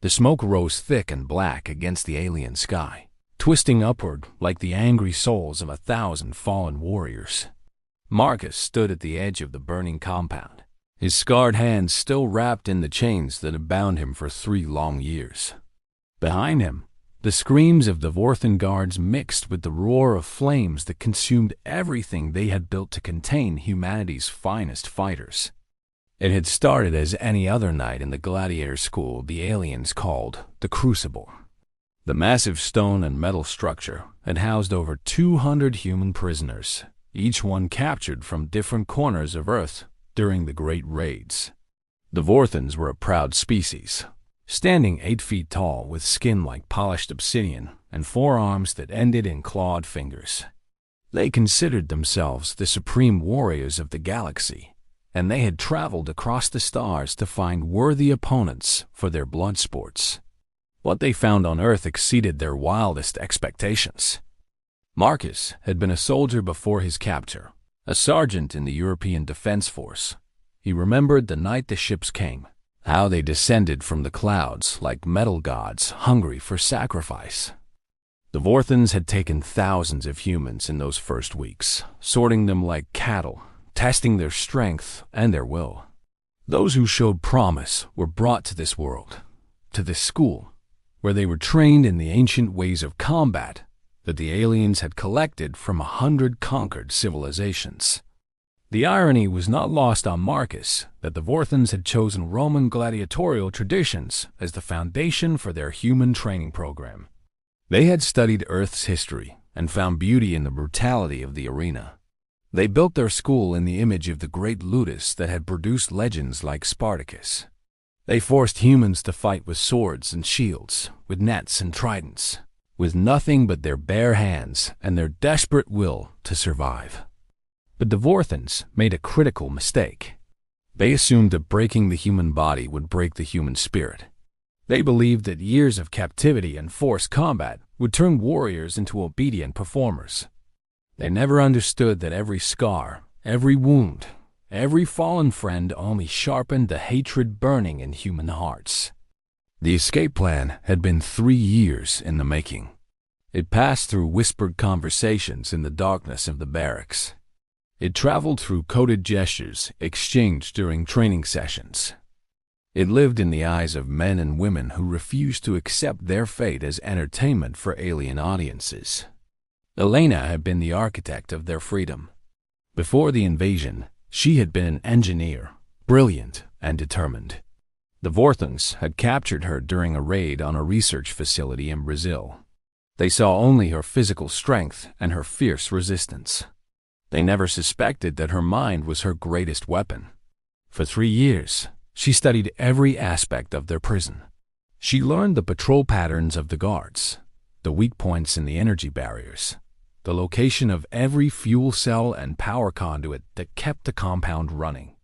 The smoke rose thick and black against the alien sky, twisting upward like the angry souls of 1,000 fallen warriors. Marcus stood at the edge of the burning compound, his scarred hands still wrapped in the chains that had bound him for 3 long years. Behind him, the screams of the Vorthan guards mixed with the roar of flames that consumed everything they had built to contain humanity's finest fighters. It had started as any other night in the Gladiator school the aliens called the Crucible. The massive stone and metal structure had housed over 200 human prisoners, each one captured from different corners of Earth during the Great Raids. The Vorthans were a proud species, standing 8 feet tall with skin like polished obsidian and 4 arms that ended in clawed fingers. They considered themselves the supreme warriors of the galaxy, and they had traveled across the stars to find worthy opponents for their blood sports. What they found on Earth exceeded their wildest expectations. Marcus had been a soldier before his capture, a sergeant in the European Defense Force. He remembered the night the ships came, how they descended from the clouds like metal gods hungry for sacrifice. The Vorthans had taken thousands of humans in those first weeks, sorting them like cattle, testing their strength and their will. Those who showed promise were brought to this world, to this school, where they were trained in the ancient ways of combat that the aliens had collected from 100 conquered civilizations. The irony was not lost on Marcus that the Vorthans had chosen Roman gladiatorial traditions as the foundation for their human training program. They had studied Earth's history and found beauty in the brutality of the arena. They built their school in the image of the great Ludus that had produced legends like Spartacus. They forced humans to fight with swords and shields, with nets and tridents, with nothing but their bare hands and their desperate will to survive. But the Vorthans made a critical mistake. They assumed that breaking the human body would break the human spirit. They believed that years of captivity and forced combat would turn warriors into obedient performers. They never understood that every scar, every wound, every fallen friend only sharpened the hatred burning in human hearts. The escape plan had been 3 years in the making. It passed through whispered conversations in the darkness of the barracks. It traveled through coded gestures exchanged during training sessions. It lived in the eyes of men and women who refused to accept their fate as entertainment for alien audiences. Elena had been the architect of their freedom. Before the invasion, she had been an engineer, brilliant and determined. The Vorthans had captured her during a raid on a research facility in Brazil. They saw only her physical strength and her fierce resistance. They never suspected that her mind was her greatest weapon. For 3 years, she studied every aspect of their prison. She learned the patrol patterns of the guards, the weak points in the energy barriers, the location of every fuel cell and power conduit that kept the compound running.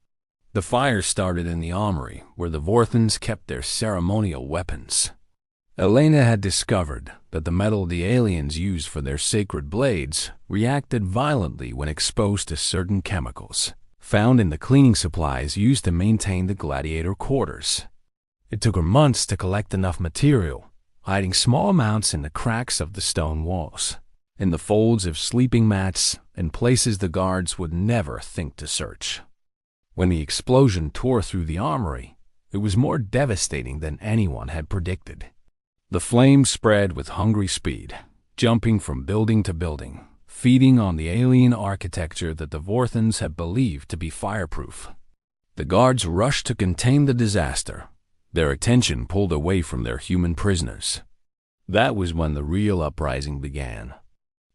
The fire started in the armory, where the Vorthans kept their ceremonial weapons. Elena had discovered that the metal the aliens used for their sacred blades reacted violently when exposed to certain chemicals found in the cleaning supplies used to maintain the gladiator quarters. It took her months to collect enough material, hiding small amounts in the cracks of the stone walls, in the folds of sleeping mats, and places the guards would never think to search. When the explosion tore through the armory, it was more devastating than anyone had predicted. The flames spread with hungry speed, jumping from building to building, feeding on the alien architecture that the Vorthans had believed to be fireproof. The guards rushed to contain the disaster, their attention pulled away from their human prisoners. That was when the real uprising began.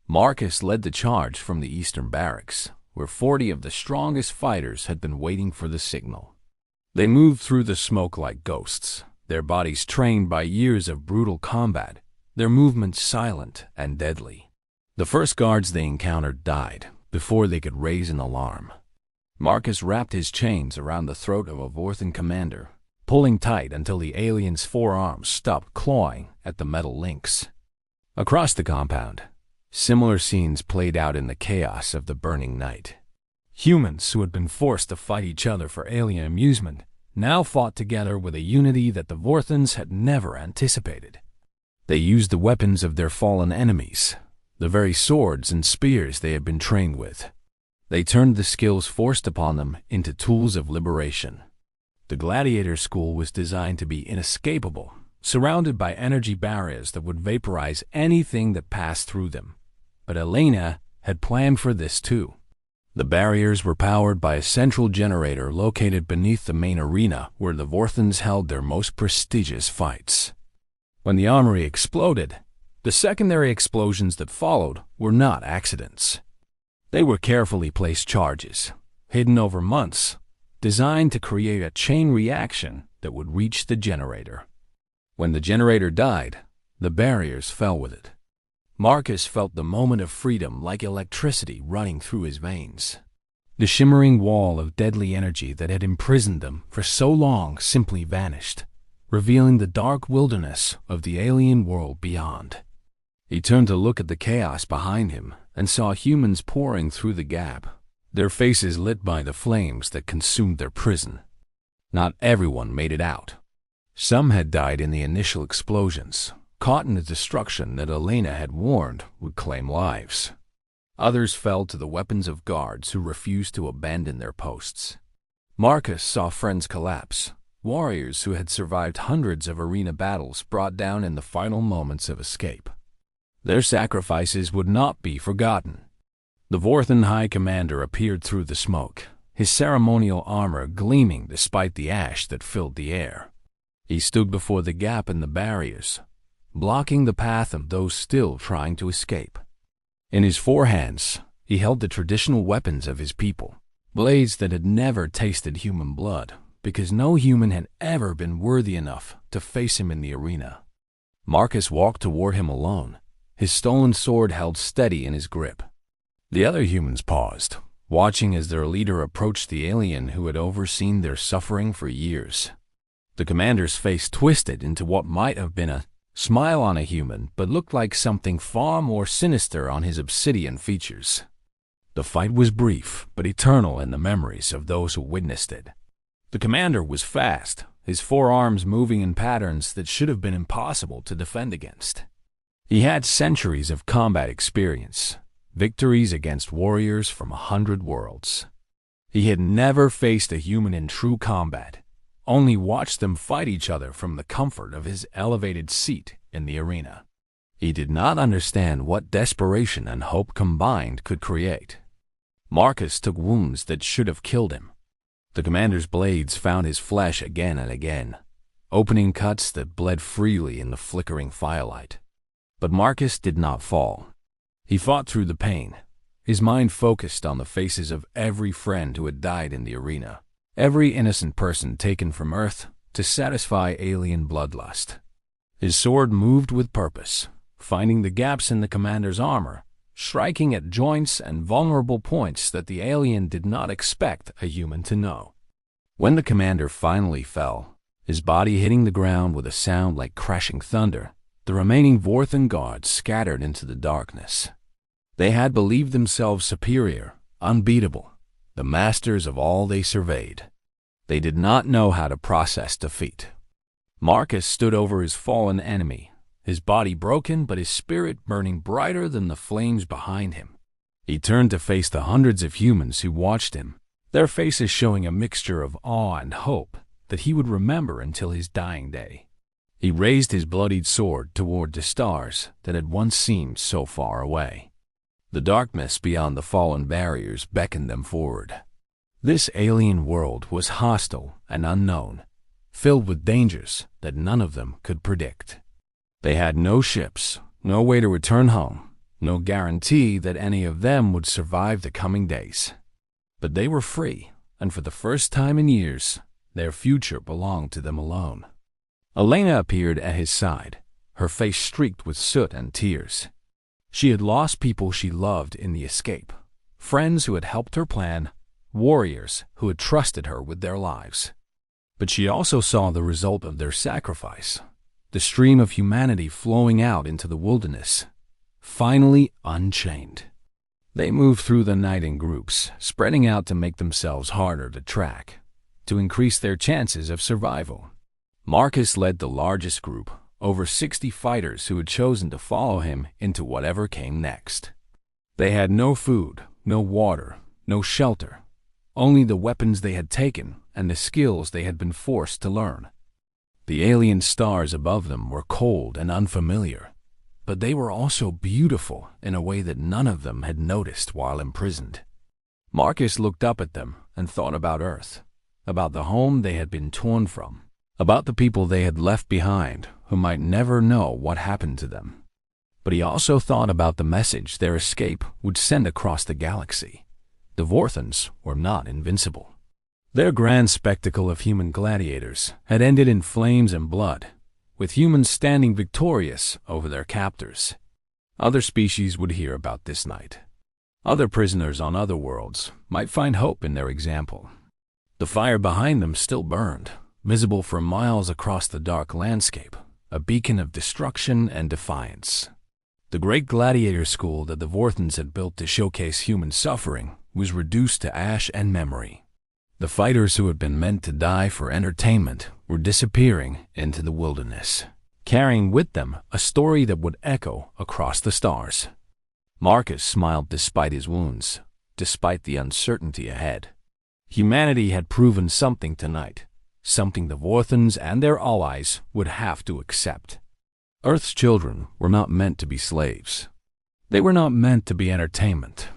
Marcus led the charge from the eastern barracks, where 40 of the strongest fighters had been waiting for the signal. They moved through the smoke like ghosts, their bodies trained by years of brutal combat, their movements silent and deadly. The first guards they encountered died before they could raise an alarm. Marcus wrapped his chains around the throat of a Vorthan commander, pulling tight until the alien's forearms stopped clawing at the metal links. Across the compound, similar scenes played out in the chaos of the burning night. Humans who had been forced to fight each other for alien amusement now fought together with a unity that the Vorthons had never anticipated. They used the weapons of their fallen enemies, the very swords and spears they had been trained with. They turned the skills forced upon them into tools of liberation. The Gladiator school was designed to be inescapable, surrounded by energy barriers that would vaporize anything that passed through them. But Elena had planned for this too. The barriers were powered by a central generator located beneath the main arena where the Vorthons held their most prestigious fights. When the armory exploded, the secondary explosions that followed were not accidents. They were carefully placed charges, hidden over months, designed to create a chain reaction that would reach the generator. When the generator died, the barriers fell with it. Marcus felt the moment of freedom like electricity running through his veins. The shimmering wall of deadly energy that had imprisoned them for so long simply vanished, revealing the dark wilderness of the alien world beyond. He turned to look at the chaos behind him and saw humans pouring through the gap, their faces lit by the flames that consumed their prison. Not everyone made it out. Some had died in the initial explosions, caught in the destruction that Elena had warned would claim lives. Others fell to the weapons of guards who refused to abandon their posts. Marcus saw friends collapse, warriors who had survived hundreds of arena battles brought down in the final moments of escape. Their sacrifices would not be forgotten. The Vorthon High Commander appeared through the smoke, his ceremonial armor gleaming despite the ash that filled the air. He stood before the gap in the barriers, blocking the path of those still trying to escape. In his forehands, he held the traditional weapons of his people, blades that had never tasted human blood, because no human had ever been worthy enough to face him in the arena. Marcus walked toward him alone, his stolen sword held steady in his grip. The other humans paused, watching as their leader approached the alien who had overseen their suffering for years. The commander's face twisted into what might have been a smile on a human, but looked like something far more sinister on his obsidian features. The fight was brief, but eternal in the memories of those who witnessed it. The commander was fast, his forearms moving in patterns that should have been impossible to defend against. He had centuries of combat experience, victories against warriors from 100 worlds. He had never faced a human in true combat, only watched them fight each other from the comfort of his elevated seat in the arena. He did not understand what desperation and hope combined could create. Marcus took wounds that should have killed him. The commander's blades found his flesh again and again, opening cuts that bled freely in the flickering firelight. But Marcus did not fall. He fought through the pain, his mind focused on the faces of every friend who had died in the arena, every innocent person taken from Earth to satisfy alien bloodlust. His sword moved with purpose, finding the gaps in the commander's armor, striking at joints and vulnerable points that the alien did not expect a human to know. When the commander finally fell, his body hitting the ground with a sound like crashing thunder, the remaining Vorthon guards scattered into the darkness. They had believed themselves superior, unbeatable, the masters of all they surveyed. They did not know how to process defeat. Marcus stood over his fallen enemy, his body broken but his spirit burning brighter than the flames behind him. He turned to face the hundreds of humans who watched him, their faces showing a mixture of awe and hope that he would remember until his dying day. He raised his bloodied sword toward the stars that had once seemed so far away. The darkness beyond the fallen barriers beckoned them forward. This alien world was hostile and unknown, filled with dangers that none of them could predict. They had no ships, no way to return home, no guarantee that any of them would survive the coming days. But they were free, and for the first time in years, their future belonged to them alone. Elena appeared at his side, her face streaked with soot and tears. She had lost people she loved in the escape, friends who had helped her plan, warriors who had trusted her with their lives. But she also saw the result of their sacrifice, the stream of humanity flowing out into the wilderness, finally unchained. They moved through the night in groups, spreading out to make themselves harder to track. to increase their chances of survival. Marcus led the largest group, over 60 fighters who had chosen to follow him into whatever came next. They had no food, no water, no shelter, only the weapons they had taken and the skills they had been forced to learn. The alien stars above them were cold and unfamiliar, but they were also beautiful in a way that none of them had noticed while imprisoned. Marcus looked up at them and thought about Earth, about the home they had been torn from, about the people they had left behind who might never know what happened to them. But he also thought about the message their escape would send across the galaxy. The Vorthons were not invincible. Their grand spectacle of human gladiators had ended in flames and blood, with humans standing victorious over their captors. Other species would hear about this night. Other prisoners on other worlds might find hope in their example. The fire behind them still burned, visible for miles across the dark landscape, a beacon of destruction and defiance. The great gladiator school that the Vorthons had built to showcase human suffering was reduced to ash and memory. The fighters who had been meant to die for entertainment were disappearing into the wilderness, carrying with them a story that would echo across the stars. Marcus smiled despite his wounds, despite the uncertainty ahead. Humanity had proven something tonight, something the Vorthons and their allies would have to accept. Earth's children were not meant to be slaves. They were not meant to be entertainment.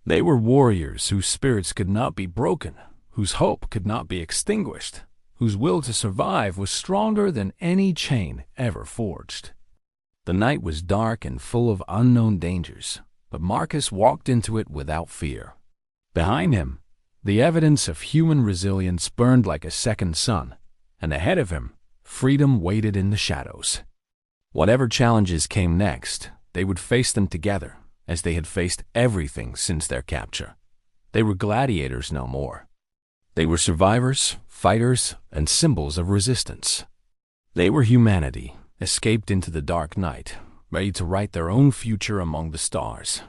They were warriors whose spirits could not be broken, whose hope could not be extinguished, whose will to survive was stronger than any chain ever forged. The night was dark and full of unknown dangers, but Marcus walked into it without fear. Behind him, the evidence of human resilience burned like a second sun, and ahead of him, freedom waited in the shadows. Whatever challenges came next, they would face them together, as they had faced everything since their capture. They were gladiators no more. They were survivors, fighters, and symbols of resistance. They were humanity, escaped into the dark night, ready to write their own future among the stars.